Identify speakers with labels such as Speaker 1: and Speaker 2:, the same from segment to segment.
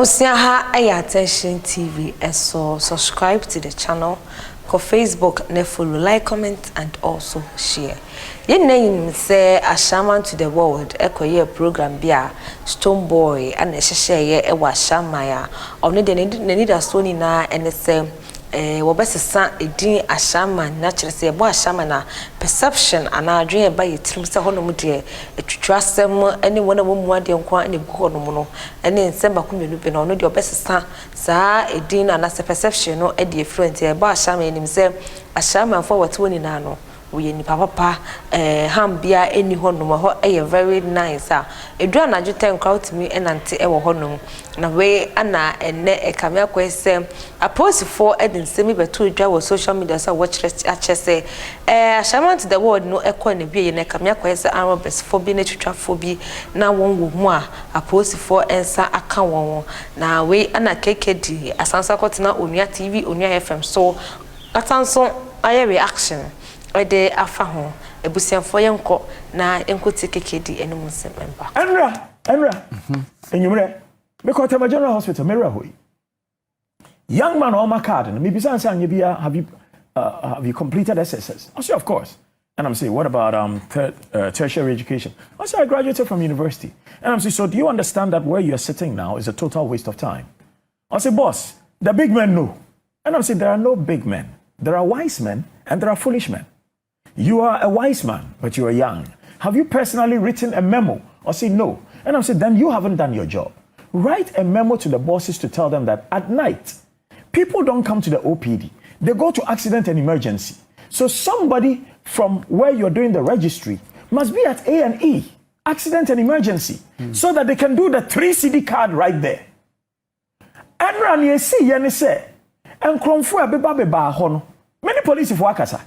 Speaker 1: Abusia ha Attention TV so subscribe to the channel, go Facebook, ne follow, like, comment and also share. Your name say a shaman to the world, year program bia Stonebwoy and share ye shamaya. Only the need a stone na and say wobesesa edin ashaman naturally say bo ashamana perception and our dream by it say hono de etwasem any one of mu ade nko ani bu hono no ene nsem bakomenu be no de obesesa saa edin and as perception no e de fluent e bo ashaman enim say ashaman for what woni na no we ni papa hambia eni hono ho e very nice edu anadwo 10 crowd me enante e wo hono na we ana ene e kamia kwese a post for edin semi beto dwa wo social media so watch achese shaman to the world no ekọ na bie ne kamia kwese Àrmed Róbbers for bi na twitwafo bi na won wo mu a post for ensa aka won na we ana KKD asansa kotena onua TV onua FM so atanso aye reaction ede afa ho ebusianfo yenko na enkoti KKD enum sememba
Speaker 2: Enra enyumre because Tema General Hospital Mera hoy young man on my card and maybe say have you completed SSS? I say of course. And I'm saying what about tertiary education? I say I graduated from university. And I'm saying so do you understand that where you're sitting now is a total waste of time? I say boss, the big men know. And I'm saying there are no big men. There are wise men and there are foolish men. You are a wise man, but you are young. Have you personally written a memo? I say no. And I'm saying then you haven't done your job. Write a memo to the bosses to tell them that at night, people don't come to the OPD. They go to accident and emergency. So somebody from where you're doing the registry must be at A&E, accident and emergency, so that they can do the 3 CD card right there. And run ye see, and say, and Kromfu beba hono. Many police if wakasa.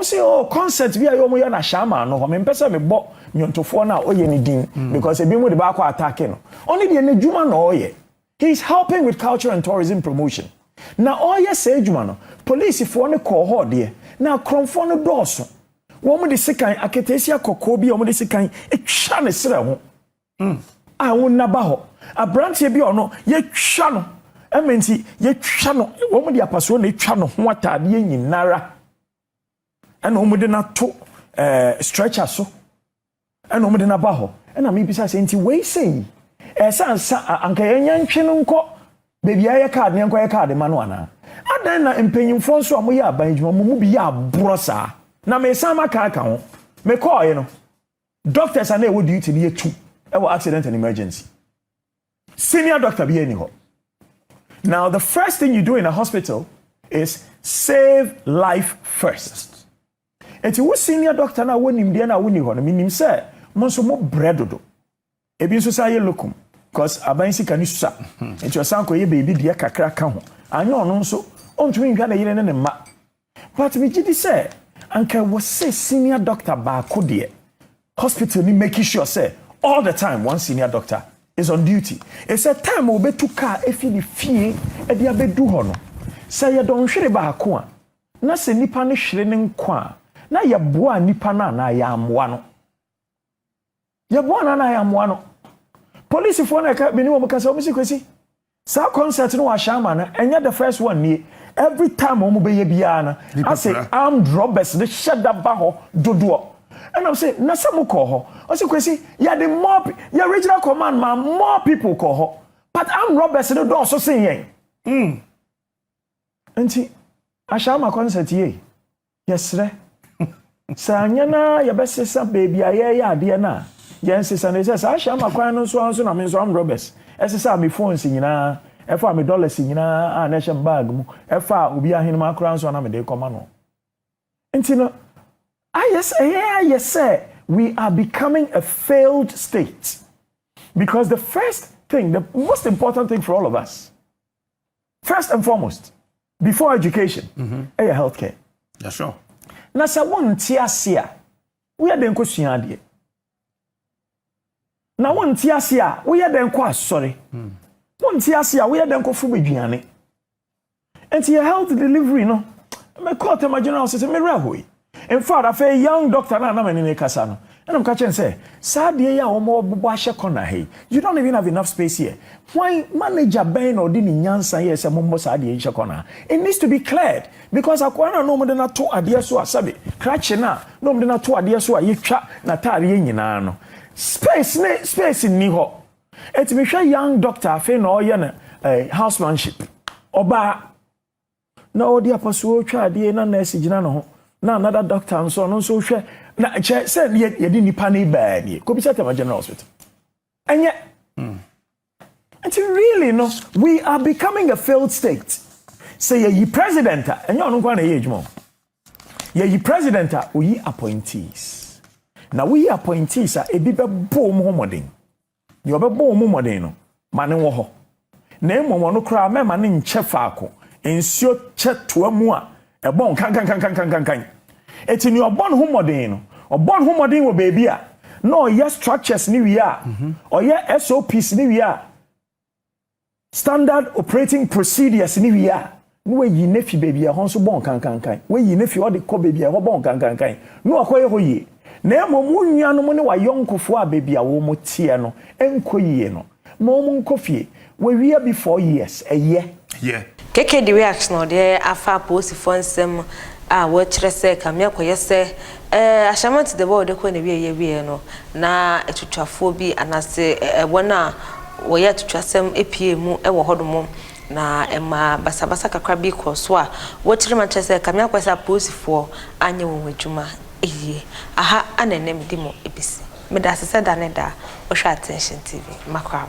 Speaker 2: Say, oh, concert via yomo na shama no me pesa me bo nyontofo na oye ni din because e bi mu de ba kwa attack no only the nejuma no oye. He's helping with culture and tourism promotion. Na oye say ejuma no police fo ne call ho de na kromfo no doso wo mu de sekan aketesia kokko bi wo mu de sekan etwa ne sere ho a won na ba ho abrantie bi ono ye twa no ementi ye twa no wo mu de apaso na etwa no ho atade nyinara. And omode na to stretcher so and omode na ba ho and am bisa say nti we say sansa anka yanyantwe no nko baby aye card ne nko aye card ma no ana adan na empanyimfo nso amoye abanjuma mu bi ya brosa na me sama aka ho me call you know doctors are na we duty be two e accident and emergency senior doctor be any ho. Now the first thing you do in a hospital is save life first. Eti wo senior doctor na wonim de na woni ho no minim se mo so mo bredodo ebi nso sa ye lokum because aban sika ni susa eti osanko ye baby de kakra ka ho anya ono nso ontumi nhwa na yire ne ma but me gidi se anka wo say senior doctor ba ko de hospital ni making sure say all the time one senior doctor is on duty. It's a time obetu car efi ni fie e de abedu ho no say ye don hwere ba ko a na se nipa ne hwere ne nko na ya boa nipa na ya amwa no ya boa na ya amwa no police for na ka bini wo mkasa wo kwesi sa concert no wa shama na enya the first one ni every time wo be ye bia na I say Àrmed Róbbers the shada ba ho dodo and I'm say na some call ho I say kwesi ya the more ya regional command man more people call ho but Àrmed Róbbers the do so say yen enti ashama concert ye yesre Sanyana yabesesa baby aye ade na yensesa ne sesa ahia makwan no so anso na me so Àrmed Róbbers esesa me phones nyina efa me dollars nyina a na hye bag mu efa obi ahene makran so na me de koma no entino yes we are becoming a failed state because the first thing, the most important thing for all of us, first and foremost before education is healthcare.
Speaker 3: Yeah, sure.
Speaker 2: Na sa won tiasia we den ko suade na won tiasia we den ko asore won tiasia we den ko fu beduane enti your health delivery no me call Tema General Hospital me rahoi in fact I say young doctor na me ne kasa no And I'm catching say, Sadia ya omo bwashe kona hey. You don't even have enough space here. Why manager Ben or dini nyansa here say mumbo sadia isha kona? It needs to be cleared because akwana no mo de na to adia so asabe. Cratch na no mo de na to adia so ayetwa na tare nyina no. Space ni ho. Eti me hwe young doctor afi na oye na housemanship. Oba na odi apaso twa ade na nurse gina no ho. Na another doctor nso no nso hwe na che say ye di nipa ni ba ni ko bi say Tvgh General Hospital enye until really no we are becoming a failed state say ye president enye onu kwa na ye ejmo ye president oyi appointees na we appointees ebi be bom homodin ye obebom homodin no mane wo ho na emomo no kra mema ne nche faako ensio che toamu a ebon kan eti ni obon homodin no obon homodin wo baby a no yes structures ni wi a oye SOPs ni wi a standard operating procedures ni wi a no yi nefi baby a honso bon kan we yi nefi o de ko baby a ho bon kan no akoye ho yi na emom nuanu mo ne wa yonkofo a baby a wo mo tie no enkoyie no mo mo nkofie we wi before years a year
Speaker 1: KKD reaction or there afa post for some what say kamia koye se Àrmed to the world de ko na wie no na etutwafo bi anase wona wo ye tutwasem epie mu wo hodomo na ema basabasa kakra bi ko so a wo kire ma kyese kamia kwesa post for anye wo adwuma aha anenem dimo ebisi me da sese da ne da wo hwa Attention TV makwa